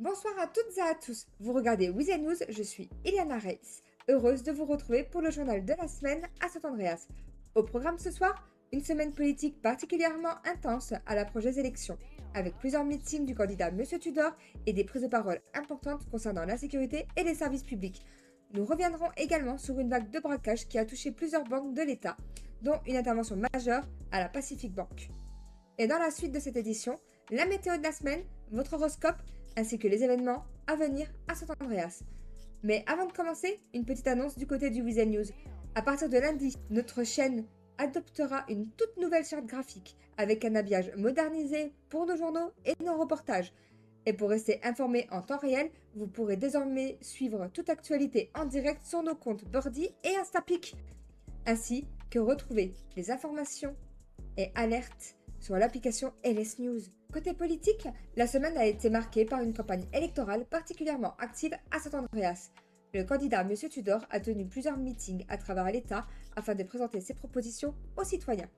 Bonsoir à toutes et à tous. Vous regardez With News, je suis Iliana Reis. Heureuse de vous retrouver pour le journal de la semaine à Saint-Andreas. Au programme ce soir, une semaine politique particulièrement intense à l'approche des élections, avec plusieurs meetings du candidat Monsieur Tudor et des prises de parole importantes concernant la sécurité et les services publics. Nous reviendrons également sur une vague de braquage qui a touché plusieurs banques de l'État, dont une intervention majeure à la Pacific Bank. Et dans la suite de cette édition, la météo de la semaine, votre horoscope, ainsi que les événements à venir à Saint-Andreas. Mais avant de commencer, une petite annonce du côté du With News. À partir de lundi, notre chaîne adoptera une toute nouvelle charte graphique avec un habillage modernisé pour nos journaux et nos reportages. Et pour rester informé en temps réel, vous pourrez désormais suivre toute actualité en direct sur nos comptes Birdie et Instapic, ainsi que retrouver les informations et alertes sur l'application LS News. Côté politique, la semaine a été marquée par une campagne électorale particulièrement active à Saint-Andreas. Le candidat M. Tudor a tenu plusieurs meetings à travers l'État afin de présenter ses propositions aux citoyens.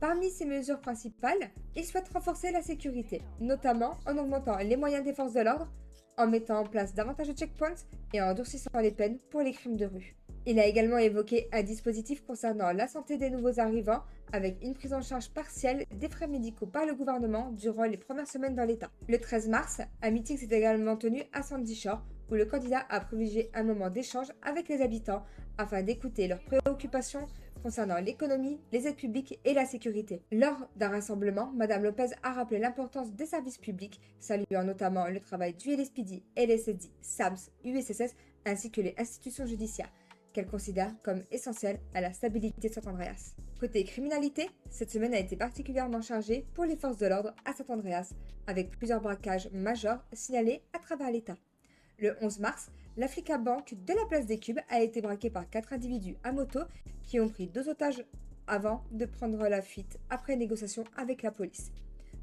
Parmi ses mesures principales, il souhaite renforcer la sécurité, notamment en augmentant les moyens des forces de l'ordre, en mettant en place davantage de checkpoints et en durcissant les peines pour les crimes de rue. Il a également évoqué un dispositif concernant la santé des nouveaux arrivants avec une prise en charge partielle des frais médicaux par le gouvernement durant les premières semaines dans l'État. Le 13 mars, un meeting s'est également tenu à Sandy Shore où le candidat a privilégié un moment d'échange avec les habitants afin d'écouter leurs préoccupations concernant l'économie, les aides publiques et la sécurité. Lors d'un rassemblement, Mme Lopez a rappelé l'importance des services publics, saluant notamment le travail du LSPD, LSD, SAMS, USSS ainsi que les institutions judiciaires, qu'elle considère comme essentielle à la stabilité de Saint-Andreas. Côté criminalité, cette semaine a été particulièrement chargée pour les forces de l'ordre à Saint-Andreas, avec plusieurs braquages majeurs signalés à travers l'État. Le 11 mars, l'Africa Bank de la place des Cubes a été braquée par 4 individus à moto qui ont pris 2 otages avant de prendre la fuite après négociation avec la police.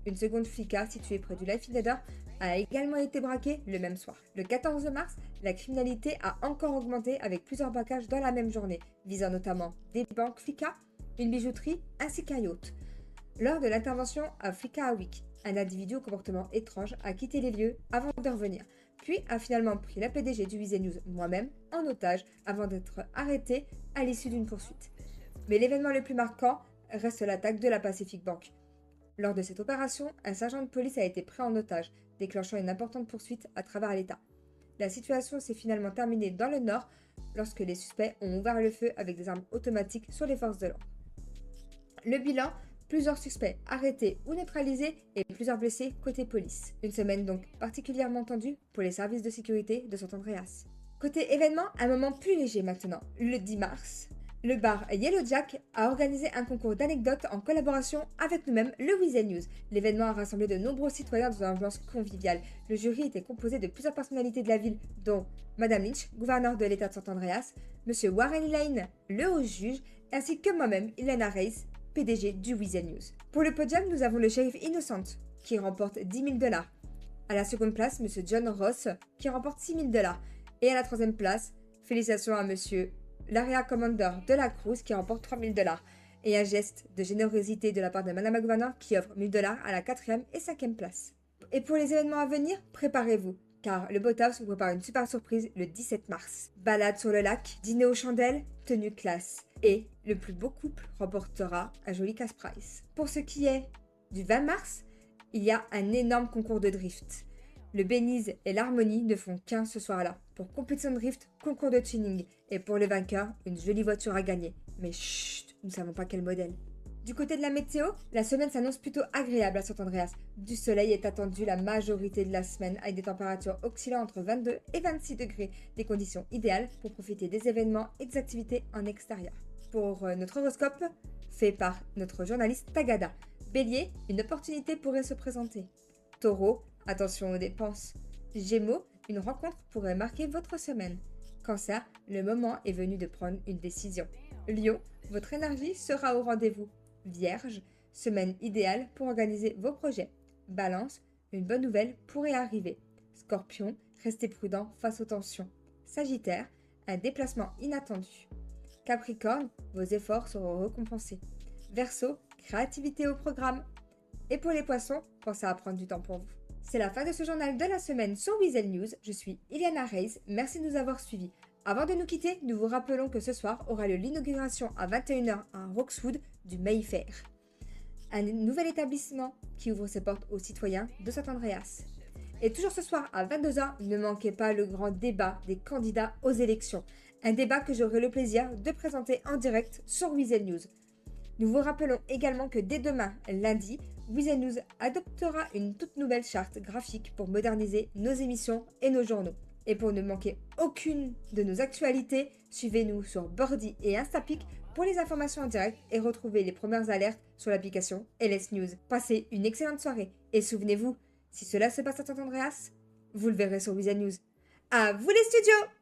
Une seconde flica située près du Life Invader a également été braquée le même soir. Le 14 mars, la criminalité a encore augmenté avec plusieurs braquages dans la même journée, visant notamment des banques flica, une bijouterie ainsi qu'un yacht. Lors de l'intervention à Flica Week, un individu au comportement étrange a quitté les lieux avant de revenir, puis a finalement pris la PDG du With News, moi-même, en otage avant d'être arrêté à l'issue d'une poursuite. Mais l'événement le plus marquant reste l'attaque de la Pacific Bank. Lors de cette opération, un sergent de police a été pris en otage, déclenchant une importante poursuite à travers l'État. La situation s'est finalement terminée dans le nord lorsque les suspects ont ouvert le feu avec des armes automatiques sur les forces de l'ordre. Le bilan, plusieurs suspects arrêtés ou neutralisés et plusieurs blessés côté police. Une semaine donc particulièrement tendue pour les services de sécurité de Saint-Andreas. Côté événement, un moment plus léger maintenant. Le 10 mars, le bar Yellow Jack a organisé un concours d'anecdotes en collaboration avec nous-mêmes, le With News. L'événement a rassemblé de nombreux citoyens dans une ambiance conviviale. Le jury était composé de plusieurs personnalités de la ville, dont Madame Lynch, gouverneur de l'État de Saint-Andreas, Monsieur Warren Lane, le haut juge, ainsi que moi-même, Iliana Reis, PDG du With News. Pour le podium, nous avons le shérif Innocent, qui remporte 10 000 $. À la seconde place, Monsieur John Ross, qui remporte 6 000 $. Et à la troisième place, félicitations à Monsieur l'Area Commander de la Cruz qui remporte 3 000 $. Et un geste de générosité de la part de Madame la Gouverneure qui offre 1 000 $ à la 4e et 5e place. Et pour les événements à venir, préparez-vous, car le Boathouse vous prépare une super surprise le 17 mars. Balade sur le lac, dîner aux chandelles, tenue classe. Et le plus beau couple remportera un joli cash prize. Pour ce qui est du 20 mars, il y a un énorme concours de drift. Le Benize et l'Harmonie ne font qu'un ce soir-là. Pour compétition de drift, concours de tuning. Et pour le vainqueur, une jolie voiture à gagner. Mais chut, nous ne savons pas quel modèle. Du côté de la météo, la semaine s'annonce plutôt agréable à Saint-Andreas. Du soleil est attendu la majorité de la semaine avec des températures oscillant entre 22 et 26 degrés. Des conditions idéales pour profiter des événements et des activités en extérieur. Pour notre horoscope, fait par notre journaliste Tagada. Bélier, une opportunité pourrait se présenter. Taureau, attention aux dépenses. Gémeaux, une rencontre pourrait marquer votre semaine. Cancer, le moment est venu de prendre une décision. Lion, votre énergie sera au rendez-vous. Vierge, semaine idéale pour organiser vos projets. Balance, une bonne nouvelle pourrait arriver. Scorpion, restez prudent face aux tensions. Sagittaire, un déplacement inattendu. Capricorne, vos efforts seront récompensés. Verseau, créativité au programme. Et pour les poissons, pensez à prendre du temps pour vous. C'est la fin de ce journal de la semaine sur Weasel News. Je suis Iliana Reis, merci de nous avoir suivis. Avant de nous quitter, nous vous rappelons que ce soir aura lieu l'inauguration à 21h à Roxwood du Mayfair, un nouvel établissement qui ouvre ses portes aux citoyens de San Andreas. Et toujours ce soir à 22h, ne manquez pas le grand débat des candidats aux élections, un débat que j'aurai le plaisir de présenter en direct sur Weasel News. Nous vous rappelons également que dès demain, lundi, Weasel News adoptera une toute nouvelle charte graphique pour moderniser nos émissions et nos journaux. Et pour ne manquer aucune de nos actualités, suivez-nous sur Birdie et Instapic pour les informations en direct et retrouver les premières alertes sur l'application LS News. Passez une excellente soirée et souvenez-vous, si cela se passe à San Andreas, vous le verrez sur Weasel News. À vous les studios!